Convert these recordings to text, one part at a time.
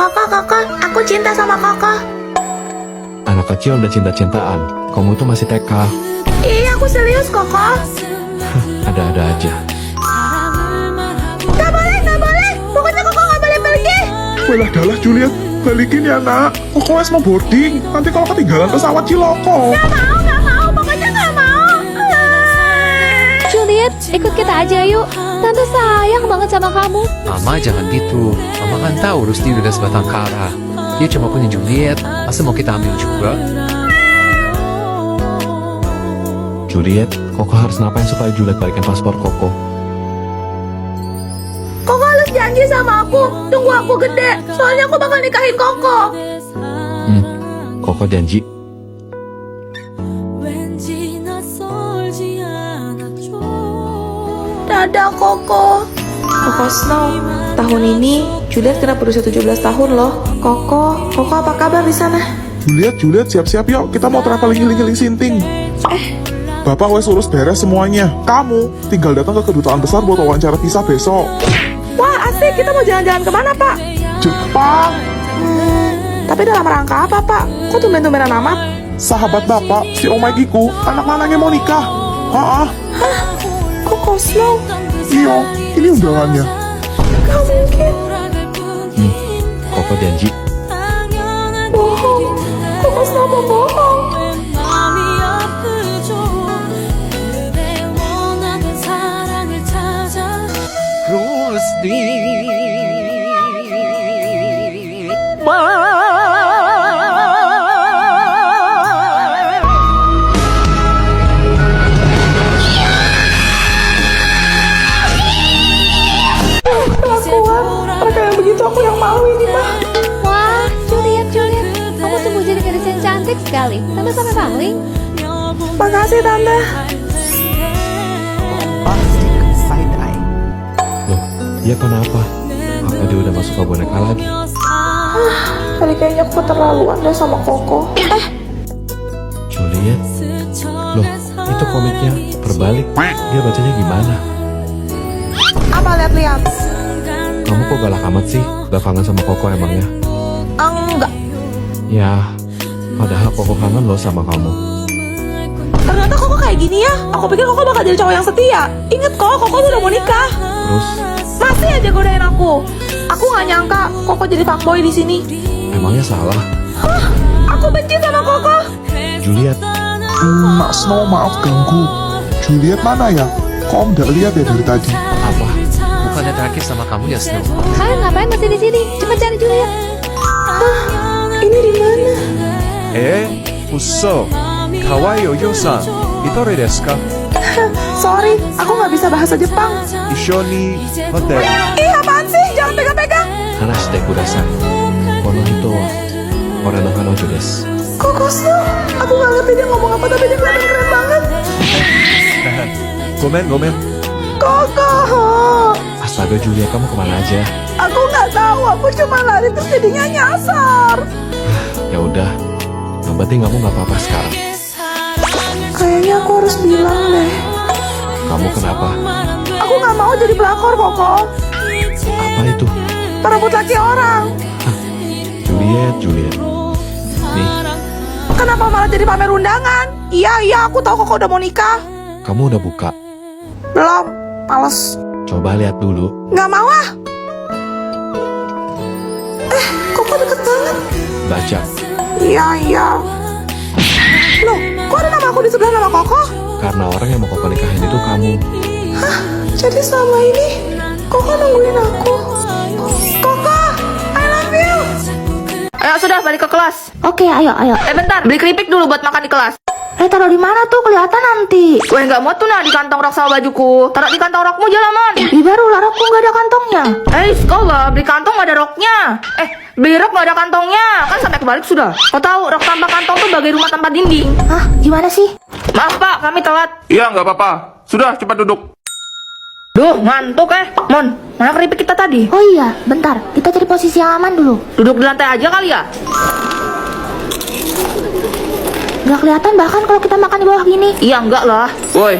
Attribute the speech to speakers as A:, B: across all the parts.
A: Kakak, aku cinta sama kakak.
B: Anak kecil udah cinta-cintaan. Kamu tuh masih TK.
A: Iya, aku serius kakak.
B: Ada-ada aja.
A: Gak boleh. Pokoknya kakak gak boleh pergi.
C: Walah dalah Juliet, balikin ya nak. Kok wes mau boarding, nanti kalau ketinggalan pesawat ciloko.
A: Gak mau, pokoknya gak mau.
D: Juliet, ikut kita aja yuk. Tante sayang banget sama kamu.
E: Mama jangan gitu. Mama kan tahu Rusty udah sebatang kara. Dia cuma punya Juliet. Masa mau kita ambil juga?
B: Juliet, Koko harus ngapain supaya Juliet balikin paspor Koko?
A: Koko harus janji sama aku. Tunggu aku gede. Soalnya aku bakal nikahin Koko.
B: Koko janji.
A: Dadah Koko. Koko Snow, tahun ini Juliet kena berusia 17 tahun loh. Koko apa kabar di sana?
C: Juliet, siap-siap yuk. Kita mau traveling healing Sinting. Bapak wes urus beres semuanya. Kamu tinggal datang ke kedutaan besar buat wawancara visa besok.
A: Wah asik, kita mau jalan-jalan kemana pak?
C: Jepang,
A: Tapi dalam rangka apa pak? Kok tumben-tumbenan amat?
C: sahabat bapak, si Omegiku, anak lanangnya mau nikah.
A: Koko Snow?
C: Iyo, ini undangannya.
A: Gak mungkin.
B: Koko janji.
A: Bohong. Koko Snow mau bohong. Mereka yang begitu aku yang malu ini mah.
D: Wah, Juliet. Kamu tumbuh jadi gadis yang cantik sekali. Tante sampai paling.
A: Makasih tante.
B: Loh, dia kenapa? Apa dia udah masuk ke boneka lagi?
A: Kali kayaknya aku keterlaluan deh sama Koko.
B: Juliet? Loh, itu komiknya terbalik. Dia bacanya gimana?
A: Apa lihat-lihat?
B: Kamu kok galak amat sih? Gak kangen sama Koko emangnya?
A: Enggak.
B: Ya, padahal Koko kangen loh sama kamu.
A: Ternyata Koko kayak gini ya. Aku pikir Koko bakal jadi cowok yang setia. Ingat kok, Koko tuh udah mau nikah.
B: Terus,
A: Masih aja godain aku. Aku nggak nyangka Koko jadi fuckboy di sini.
B: emangnya salah?
A: Aku benci sama Koko.
B: Juliet,
C: Mak Snow maaf ganggu. Juliet mana ya? Kok om gak lihat ya dari tadi?
B: apa?
E: Bukannya terakhir sama kamu ya, Snow?
D: Kalian ngapain masih di sini? Cepat cari Juliet.
A: Ini di mana?
F: 嘘可愛いお嬢さん一人ですか
A: Sorry, aku nggak bisa bahasa Jepang.
F: 一緒に待って
A: Ih, apaan sih? Jangan pegang-pegang.
B: Hanashite kudasai. Kono hito wa ore no hanojo desu.
A: Koko Snow, aku nggak ngerti dia ngomong apa tapi dia kelihatan keren banget.
F: ごめん
A: Koko,
B: Astaga Juliet, kamu kemana aja?
A: aku nggak tahu. Aku cuma lari terus jadinya nyasar.
B: Ya udah, yang penting kamu nggak apa-apa sekarang.
A: Kayaknya aku harus bilang deh.
B: Kamu kenapa?
A: Aku nggak mau jadi pelakor, Koko.
B: Apa itu?
A: Perebut laki orang.
B: Juliet. Nih,
A: Kenapa malah jadi pamer undangan? Iya, aku tahu Koko udah mau nikah.
B: kamu udah buka.
A: Belum, males.
B: Coba lihat dulu.
A: Nggak mau ah. Koko deket banget.
B: Baca.
A: Iya. Loh, kok ada nama aku di sebelah nama Koko?
B: Karena orang yang mau Koko nikahin itu kamu.
A: Jadi selama ini Koko nungguin aku. Koko, I love you. Ayo sudah balik ke kelas.
D: Oke, ayo.
A: Bentar, beli keripik dulu buat makan di kelas.
D: Taruh di mana tuh? Kelihatan nanti.
A: Gue nggak mau tuh di kantong rok sama bajuku. Taruh di kantong rokmu Jalamon.
D: Baru lah, rokku nggak ada kantongnya.
A: Sekolah beli kantong nggak ada roknya. Beli rok nggak ada kantongnya. Kan sampai kebalik sudah. Kau tahu rok tanpa kantong tuh bagai rumah tanpa dinding.
D: Hah? Gimana sih?
A: Maaf pak, kami telat.
C: Iya nggak apa-apa. Sudah cepat duduk.
A: Duh, ngantuk Mon, mana keripik kita tadi?
D: Oh iya, bentar. Kita cari posisi yang aman dulu.
A: Duduk di lantai aja kali ya?
D: Nggak kelihatan bahkan kalau kita makan di bawah gini.
A: Iya enggak lah. Woi,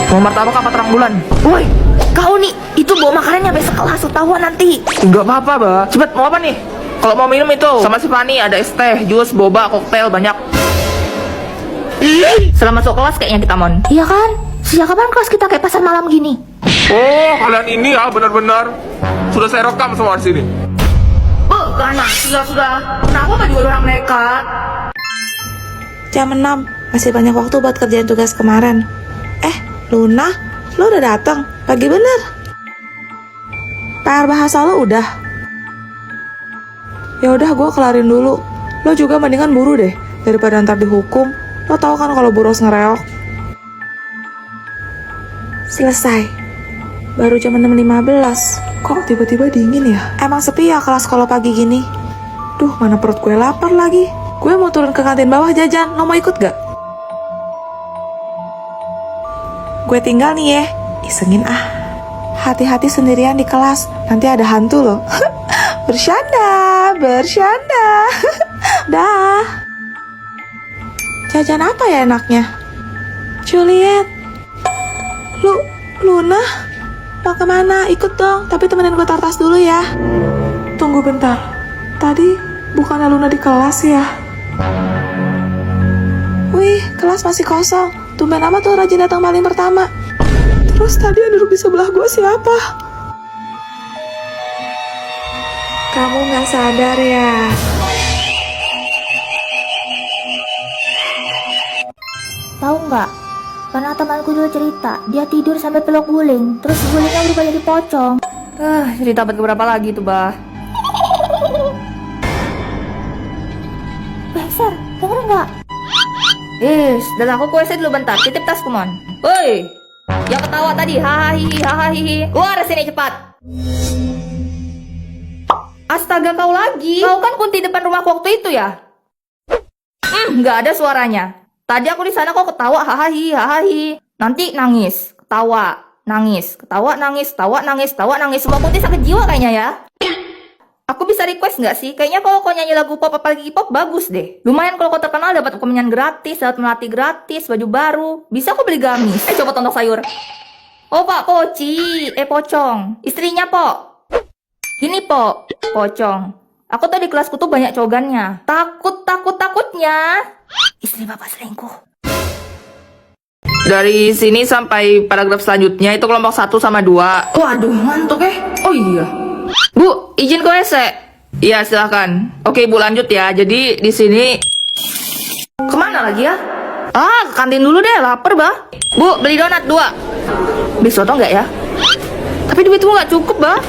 A: mau martabak apa terang bulan? Woi, kau nih, itu bawa makanannya sampai sekelas, ketahuan nanti. Enggak apa-apa, Bah. Cepet, mau apa nih? Kalau mau minum itu sama si Fanny ada es teh, jus, boba, koktail banyak. Setelah masuk kelas kayaknya kita mon.
D: Iya kan? Sejak kapan kelas kita kayak pasar malam gini?
C: Oh, kalian ini ya benar-benar. Sudah saya rekam semua di sini.
A: Bukan, sudah. Kenapa kan juga orang nekat?
G: Jam 6, masih banyak waktu buat kerjain tugas kemarin. Luna, lo udah datang? Pagi bener. PR bahasa lo udah? Ya udah, gue kelarin dulu. Lo juga mendingan buru deh, daripada ntar dihukum. Lo tau kan kalau boros ngereok. Selesai. Baru jam 6.15. Kok tiba-tiba dingin ya? Emang sepi ya kelas kalau pagi gini? Duh, mana perut gue lapar lagi. Gue mau turun ke kantin bawah jajan. Lo mau ikut gak? Gue tinggal nih ya. Isengin ah. Hati-hati sendirian di kelas. Nanti ada hantu loh. Bercanda. Dah. Jajan apa ya enaknya? Juliet. Luna? Mau kemana? Ikut dong. Tapi temenin gue tartas dulu ya. Tunggu bentar. Tadi bukannya Luna di kelas ya? Wih, kelas masih kosong. Tumben amat tuh rajin datang paling pertama. Terus tadi yang duduk di sebelah gue siapa? Kamu gak sadar ya?
D: Tahu nggak? Karena temanku dulu cerita, dia tidur sampai peluk guling, terus gulingnya berubah jadi pocong.
A: Cerita abad keberapa lagi tuh, Bah?
D: Ser, denger nggak?
A: Dan aku ke WC dulu bentar, titip tas kumon. Woi, yang ketawa tadi, hahaha, keluar sini cepat. Astaga, kau lagi. Kau kan kunti depan rumahku waktu itu ya? Nggak ada suaranya. Tadi aku di sana kok ketawa, hahaha. Nanti nangis, ketawa, nangis, ketawa, nangis. Semua kunti sakit jiwa kayaknya ya. Aku bisa request nggak sih? Kayaknya kalau kau nyanyi lagu pop apalagi pop bagus deh. Lumayan kalau kau terkenal dapat kemenyan gratis, dapat melati gratis, baju baru. Bisa aku beli gamis. Coba tonton sayur. Oh Pak Poci, Pocong. Istrinya Pok. Gini Pok, Pocong. Aku tuh di kelasku tuh banyak cogannya. Takutnya istri bapak selingkuh. Dari sini sampai paragraf selanjutnya itu kelompok 1 sama 2. Waduh, ngantuk Oh iya. Bu, izin ke WC. Iya, silahkan. Oke, Bu, lanjut ya. Jadi di sini kemana lagi ya? Ke kantin dulu deh, lapar, Bah. Bu, beli donat 2. Beli soto nggak ya? Tapi duitku nggak cukup, Bah.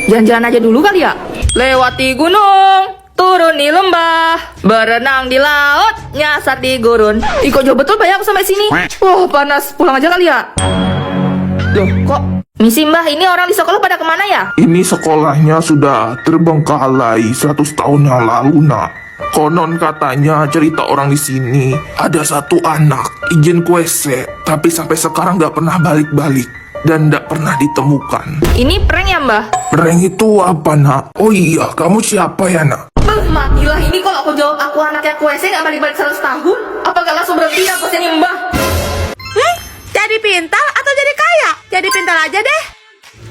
A: Jalan-jalan aja dulu kali ya. Lewati gunung, turuni lembah, berenang di laut, nyasar di gurun. Kok jauh betul Pak ya aku sampai sini? Wah, panas. Pulang aja kali ya. Loh, kok misi Mbah, ini orang di sekolah pada kemana ya?
C: Ini sekolahnya sudah terbengkalai 100 tahun yang lalu, nak. Konon katanya cerita orang di sini ada satu anak izin ke WC, tapi sampai sekarang nggak pernah balik-balik dan nggak pernah ditemukan.
A: Ini prank ya Mbah?
C: Prank itu apa, nak? Oh iya, kamu siapa ya, nak?
A: Matilah ini kalau aku jawab aku anaknya ke WC nggak balik-balik 100 tahun. Apa gak langsung berhenti aku sini Mbah?
G: Jadi pintar atau jadi kaya? Jadi pintar aja deh.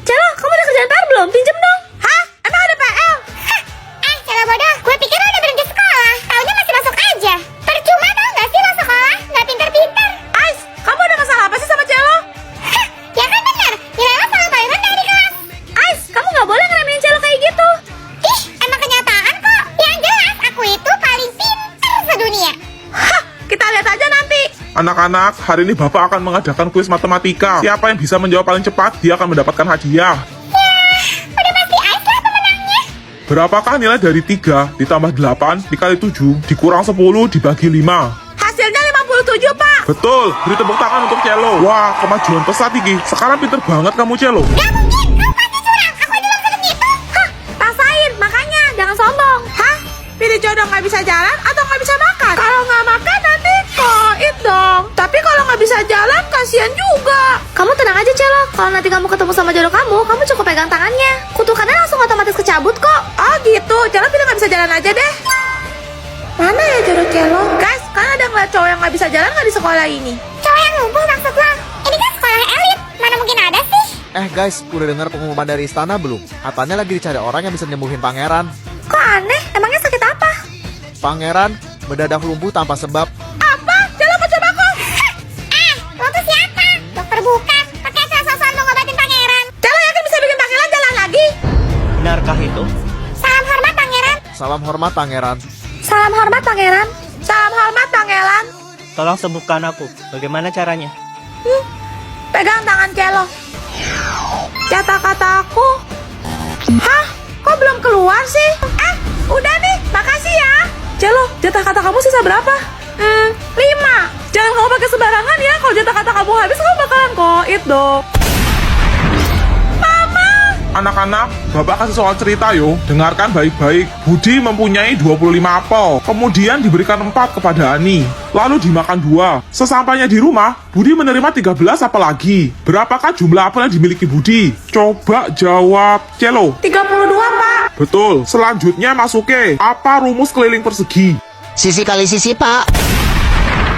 G: Celo, kamu udah kerjaan PR belum? Pinjem dong. Hah? Emang ada PR?
D: Celo bodoh, gue pikir lo udah berhenti sekolah. Taunya masih masuk aja. Percuma tau gak sih lo sekolah? Gak pintar-pintar.
G: Ais, kamu ada masalah apa sih sama Celo?
D: Ya kan bener, nilai lo selalu paling rendah di kelas.
G: Ais, kamu gak boleh ngeremehin Celo kayak gitu.
D: Ih, emang kenyataan kok. Yang jelas aku itu paling pintar sedunia.
G: Hah, kita lihat aja nanti.
C: Anak-anak, hari ini Bapak akan mengadakan kuis matematika. Siapa yang bisa menjawab paling cepat, dia akan mendapatkan hadiah.
D: Udah pasti Ais lah pemenangnya.
C: Berapakah nilai dari 3 ditambah 8 dikali 7 dikurang 10 dibagi 5?
G: Hasilnya 57, Pak.
C: Betul, beri tepuk tangan untuk Celo. Wah, kemajuan pesat iki. Sekarang pinter banget kamu, Celo.
D: Gak mungkin, kamu pasti curang. Aku aja belum segitu.
G: Hah, rasain, makanya jangan sombong. Hah? Pilih jodoh nggak bisa jalan atau nggak bisa makan? Kalau nggak makan nanti koit dong. Tapi kalau nggak bisa jalan, kasihan juga. Kamu tenang aja, Celo. Kalau nanti kamu ketemu sama jodoh kamu cukup pegang tangannya. Kutukannya langsung otomatis kecabut kok. Oh gitu, Celo pilih nggak bisa jalan aja deh. Mana ya jodoh Celo? Guys, kan ada ngeliat cowok yang nggak bisa jalan nggak di sekolah ini?
D: Cowok yang lumpuh maksud lo? Ini kan sekolah elit. Mana mungkin ada sih?
H: Guys, udah dengar pengumuman dari istana belum? Katanya lagi dicari orang yang bisa nyembuhin pangeran.
G: Kok aneh? Emangnya sakit apa?
H: Pangeran mendadak lumpuh tanpa sebab.
G: Apa? Jangan coba aku.
D: Lo tuh siapa? Dokter bukan. Pakai asal-asalan mau ngobatin pangeran.
G: Celo yakin bisa bikin pangeran jalan lagi?
I: Benarkah itu?
D: Salam hormat pangeran.
H: Salam hormat Pangeran.
G: Salam hormat pangeran. Salam hormat pangeran.
I: Tolong sembuhkan aku. Bagaimana caranya?
G: Pegang tangan Celo. Kata-kata aku. Hah? Kok belum keluar sih? Udah nih, makasih ya. Celo, jatah kata kamu sisa berapa? 5. Jangan kamu pakai sembarangan ya. Kalau jatah kata kamu habis, kamu bakalan koit dong.
C: Anak-anak, Bapak kasih soal cerita yo. Dengarkan baik-baik. Budi mempunyai 25 apel. Kemudian diberikan 4 kepada Ani. Lalu dimakan 2. Sesampainya di rumah, Budi menerima 13 apel lagi. Berapakah jumlah apel yang dimiliki Budi? Coba jawab, Celo.
G: 32, Pak.
C: Betul. Selanjutnya masuke. Apa rumus keliling persegi?
I: Sisi kali sisi, Pak.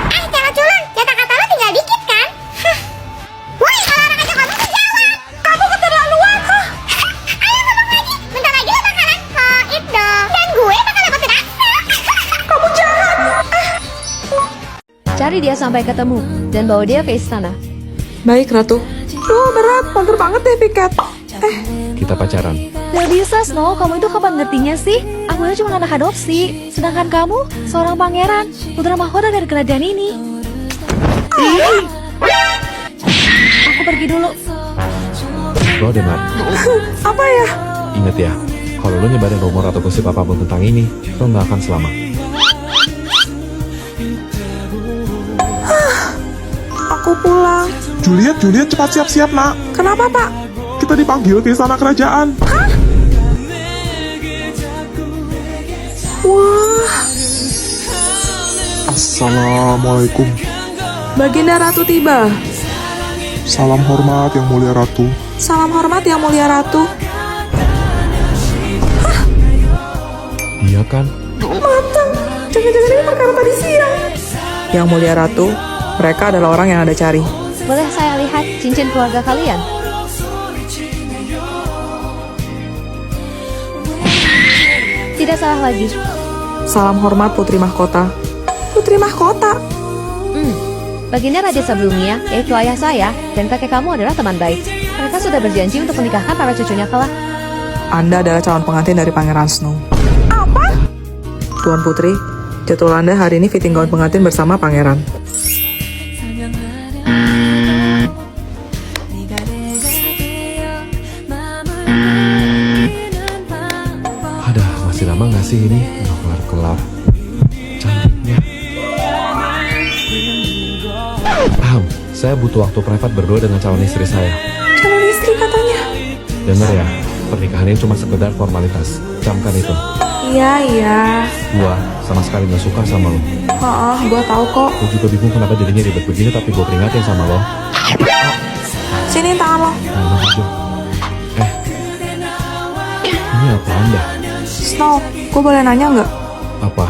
D: Jangan culun. Jatah kata lo tinggal dikit kan? Woi, kalau orang aja ngomong tuh jawab.
G: Kamu keterlaluan.
D: Ayo ngomong lagi. Bentar lagi lo bakalan koit dong. Dan gue bakal dapetin aksa.
G: Kamu jahat.
J: Cari dia sampai ketemu dan bawa dia ke istana.
G: Baik, Ratu. Duh, berat. Pantur banget deh piket.
B: Kita pacaran.
J: Gak bisa, Snow. Kamu itu kapan ngertinya sih? Aku itu cuma anak adopsi. Sedangkan kamu, seorang pangeran, putra mahkota dari kerajaan ini. Aku pergi dulu.
B: Lo Demar,
G: Apa ya?
B: inget ya, kalau lo nyebarin rumor atau gosip apapun tentang ini, lo nggak akan selamat.
G: Aku pulang.
C: Juliet, cepat siap-siap, nak.
G: Kenapa, Pak?
C: Kita dipanggil ke istana kerajaan.
G: Wah,
C: Assalamualaikum.
G: Baginda Ratu tiba.
C: Salam hormat yang mulia Ratu.
G: Salam hormat yang mulia Ratu.
B: Iya kan?
G: Matang. Jangan-jangan ini perkara tadi siang. Yang mulia Ratu, mereka adalah orang yang Anda cari.
J: Boleh saya lihat cincin keluarga kalian? Tidak salah lagi.
G: Salam hormat Putri Mahkota. Putri Mahkota?
J: Baginda raja sebelumnya, yaitu ayah saya dan kakek kamu adalah teman baik. Mereka sudah berjanji untuk menikahkan para cucunya kelak.
G: Anda adalah calon pengantin dari Pangeran Snow. Apa? Tuan Putri, jadwal Anda hari ini fitting gaun pengantin bersama Pangeran.
B: Ada masih lama nggak sih ini? Nggak kelar-kelar. Cantiknya. Saya butuh waktu privat berdua dengan calon istri saya.
G: Calon istri katanya.
B: Dengar ya, pernikahan ini cuma sekedar formalitas. Camkan itu.
G: Iya.
B: Gua sama sekali nggak suka sama lo.
G: Gua tahu kok.
B: Gue juga bingung kenapa jadinya ribet begini, tapi gue peringatin sama lo.
G: Sini tangan lo.
B: Nah, aja. Ini apa Anda?
G: Snow, gue boleh nanya nggak?
B: Apa?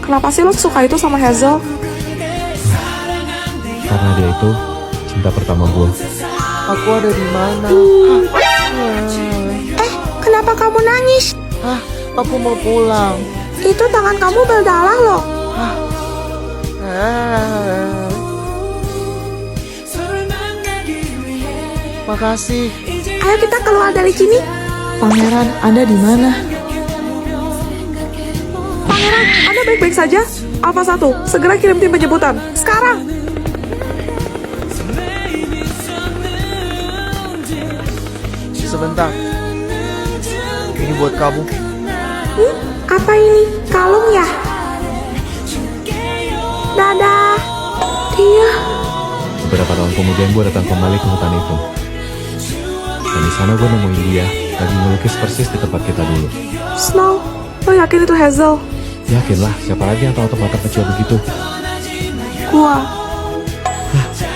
G: Kenapa sih lo suka itu sama Hazel?
B: Karena dia itu cinta pertama gue.
H: Aku ada di mana?
G: Kenapa kamu nangis?
H: Aku mau pulang.
G: Itu tangan kamu berdarah loh.
H: Makasih.
G: Ayo kita keluar dari sini. Pangeran, Anda di mana? Pangeran, Anda baik-baik saja? Alpha 1, segera kirim tim penjemputan. Sekarang.
H: Sebentar. Ini buat kamu.
G: Apa ini? Kalung ya? Dadah. Dia.
B: Beberapa tahun kemudian gue datang kembali ke hutan itu. Dan di sana gue nemuin dia lagi ngelukis persis di tempat kita dulu.
G: Snow, lo yakin itu Hazel?
B: Yakinlah, siapa lagi yang tahu tempat kecil begitu?
G: Gua.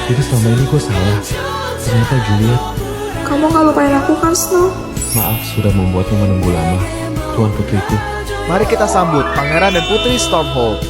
B: Jadi selama ini gue salah. Ternyata Juliet.
G: Kamu gak lupain aku kan, Snow?
B: Maaf sudah membuatmu menunggu lama, Tuan Putriku.
H: Mari kita sambut Pangeran dan Putri Stormhold.